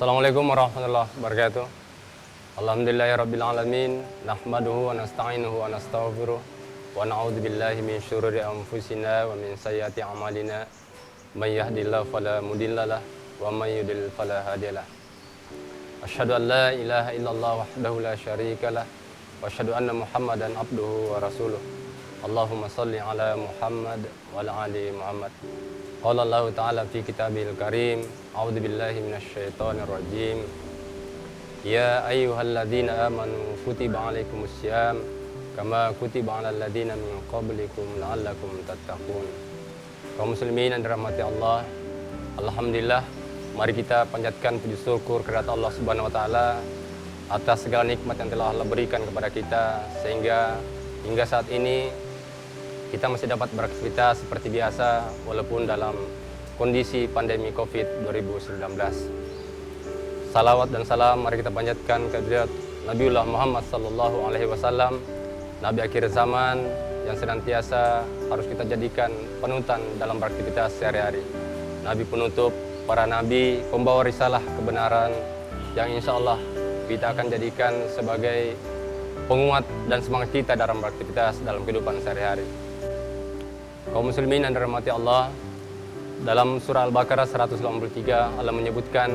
Assalamualaikum warahmatullahi wabarakatuh. Alhamdulillahirabbil alamin, nahmaduhu wa nasta'inuhu wa nastaghfiruh wa na'udzu billahi min syururi anfusina wa min sayyiati a'malina. May yahdihillahu fala mudhillalah wa may yudlil fala hadiyalah. Asyhadu an la ilaha illallah wahdahu la syarikalah wa asyhadu anna Muhammadan abduhu wa rasuluh. Allahumma shalli ala Muhammad wa ala ali Muhammad. Qala Allah Ta'ala fi kitabihil karim, a'udzu billahi minasyaitonir rajim. Ya ayyuhalladzina amanu kutiba 'alaikumussyam kama kutiba 'alal ladzina min qablikum la'allakum tattaqun. Kaum muslimin yang dirahmati Allah, alhamdulillah, mari kita panjatkan puji syukur kepada Allah Subhanahu wa taala atas segala nikmat yang telah Allah berikan kepada kita sehingga hingga saat ini kita masih dapat beraktivitas seperti biasa walaupun dalam kondisi pandemi Covid 2019. Salawat dan salam mari kita panjatkan kehadirat Nabiullah Muhammad sallallahu alaihi wasallam, nabi akhir zaman yang senantiasa harus kita jadikan panutan dalam beraktivitas sehari-hari. Nabi penutup, para nabi, pembawa risalah kebenaran yang insya Allah kita akan jadikan sebagai penguat dan semangat kita dalam beraktivitas dalam kehidupan sehari-hari. Kaum muslimin yang dirahmati Allah, dalam surah Al-Baqarah 183 Allah menyebutkan,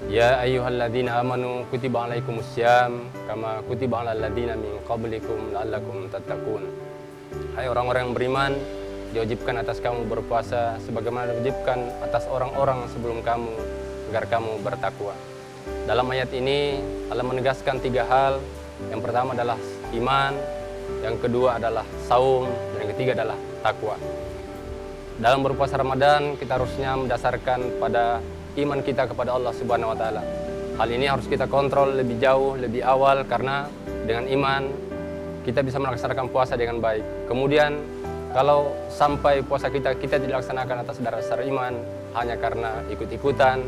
Ya ayyuhalladzina amanu kutiba 'alaikumussyam kama kutiba 'alal ladzina min qablikum la'allakum tattaqun. Hai orang-orang yang beriman, diwajibkan atas kamu berpuasa sebagaimana diwajibkan atas orang-orang sebelum kamu agar kamu bertakwa. Dalam ayat ini Allah menegaskan 3 hal. Yang pertama adalah iman, yang kedua adalah saum, dan yang ketiga adalah takwa. Dalam berpuasa Ramadan kita harusnya mendasarkan pada iman kita kepada Allah Subhanahu wa taala. Hal ini harus kita kontrol lebih jauh, lebih awal, karena dengan iman kita bisa melaksanakan puasa dengan baik. Kemudian kalau sampai puasa kita tidak laksanakan atas dasar iman, hanya karena ikut-ikutan,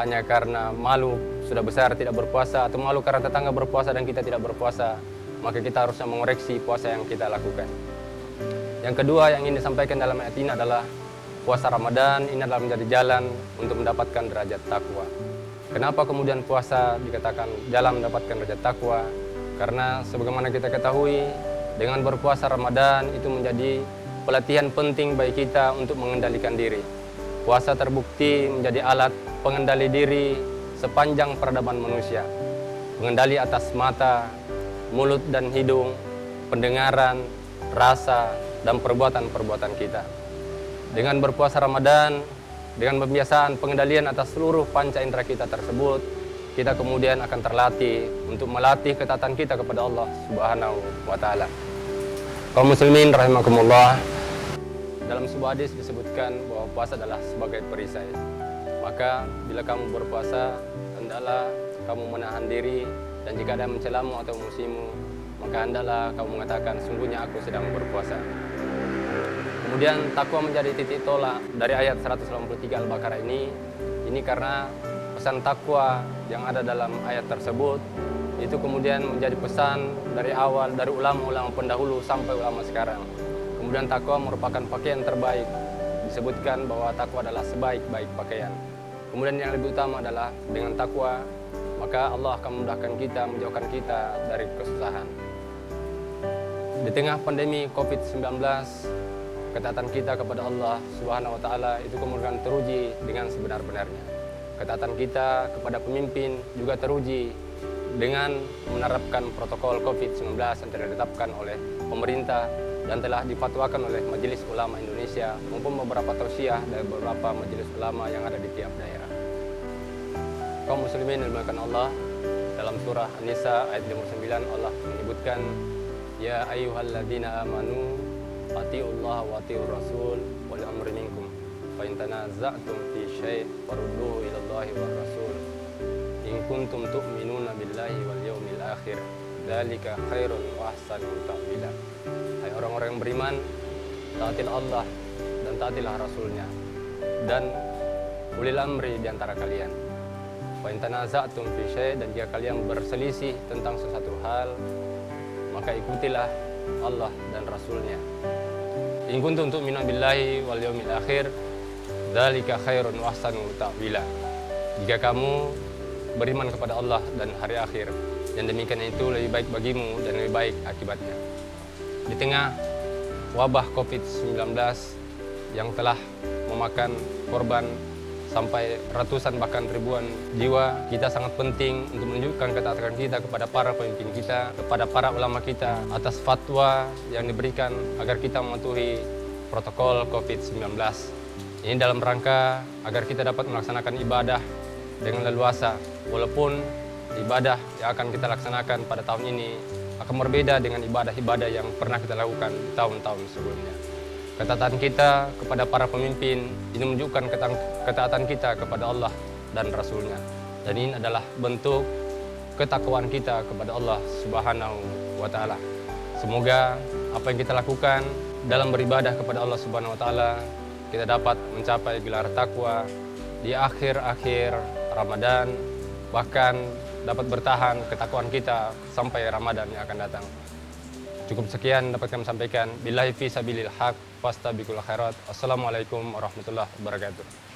hanya karena malu sudah besar tidak berpuasa, atau malu karena tetangga berpuasa dan kita tidak berpuasa, maka kita harusnya mengoreksi puasa yang kita lakukan. Yang kedua yang ingin disampaikan dalam ayat ini adalah puasa Ramadan ini adalah menjadi jalan untuk mendapatkan derajat takwa. Kenapa kemudian puasa dikatakan jalan mendapatkan derajat takwa? Karena sebagaimana kita ketahui, dengan berpuasa Ramadan itu menjadi pelatihan penting bagi kita untuk mengendalikan diri. Puasa terbukti menjadi alat pengendali diri sepanjang peradaban manusia. Pengendali atas mata, mulut dan hidung, pendengaran, rasa, dan perbuatan-perbuatan kita. Dengan berpuasa Ramadan, dengan pembiasaan pengendalian atas seluruh panca indera kita tersebut, kita kemudian akan terlatih untuk melatih ketaatan kita kepada Allah Subhanahu wa taala. Kaum muslimin rahimakumullah, dalam sebuah hadis disebutkan bahwa puasa adalah sebagai perisai. Maka bila kamu berpuasa, hendaklah kamu menahan diri, dan jika ada yang mencelamu atau musimu, maka hendaklah kamu mengatakan, sungguhnya aku sedang berpuasa. Kemudian takwa menjadi titik tolak dari ayat 183 Al-Baqarah ini karena pesan takwa yang ada dalam ayat tersebut itu kemudian menjadi pesan dari awal, dari ulama-ulama pendahulu sampai ulama sekarang. Kemudian takwa merupakan pakaian terbaik. Disebutkan bahwa takwa adalah sebaik-baik pakaian. Kemudian yang lebih utama adalah dengan takwa maka Allah akan memudahkan kita, menjauhkan kita dari kesusahan. Di tengah pandemi Covid-19, ketaatan kita kepada Allah Subhanahu wa taala itu kemudian teruji dengan sebenar-benarnya. Ketaatan kita kepada pemimpin juga teruji dengan menerapkan protokol Covid-19 yang telah ditetapkan oleh pemerintah dan telah difatwakan oleh Majelis Ulama Indonesia maupun beberapa tausiah dari beberapa majelis ulama yang ada di tiap daerah. Kaum muslimin yang dimuliakan Allah, dalam surah An-Nisa ayat 59 Allah menyebutkan, Ya ayyuhalladzina amanu atiullaha wa atiur rasul wal amri minkum fa in tanaza'tum fi syai' farudduhu ila Allahi war rasul in kuntum tu'minuna billahi wal yaumil akhir dzalika khairun wa ahsanu ta'wila. Hai orang-orang yang beriman, taatilah Allah dan taatilah Rasulnya dan ulil amri di antara kalian. Fa in tanaza'tum fi syai', dan jika kalian berselisih tentang sesuatu hal, maka ikutilah Allah dan Rasulnya. In kuntum tu'minuna billahi wal yaumil akhir dzalika khairun wa ahsanu ta'wila. Jika kamu beriman kepada Allah dan hari akhir, yang demikian itu lebih baik bagimu dan lebih baik akibatnya. Di tengah wabah COVID-19 yang telah memakan korban sampai ratusan bahkan ribuan jiwa, kita sangat penting untuk menunjukkan ketaatan kita kepada para pemimpin kita, kepada para ulama kita atas fatwa yang diberikan agar kita mematuhi protokol COVID-19. Ini dalam rangka agar kita dapat melaksanakan ibadah dengan leluasa, walaupun ibadah yang akan kita laksanakan pada tahun ini akan berbeda dengan ibadah-ibadah yang pernah kita lakukan di tahun-tahun sebelumnya. Ketaatan kita kepada para pemimpin ini menunjukkan ketaatan kita kepada Allah dan Rasul-Nya. Dan ini adalah bentuk ketakwaan kita kepada Allah Subhanahu wa Ta'ala. Semoga apa yang kita lakukan dalam beribadah kepada Allah Subhanahu wa Ta'ala, kita dapat mencapai gelar takwa di akhir-akhir Ramadan, bahkan dapat bertahan ketakwaan kita sampai Ramadan yang akan datang. Cukup sekian dapat kami sampaikan. Billahi fi sabilil haq, fastabiqul khairat. Assalamualaikum warahmatullahi wabarakatuh.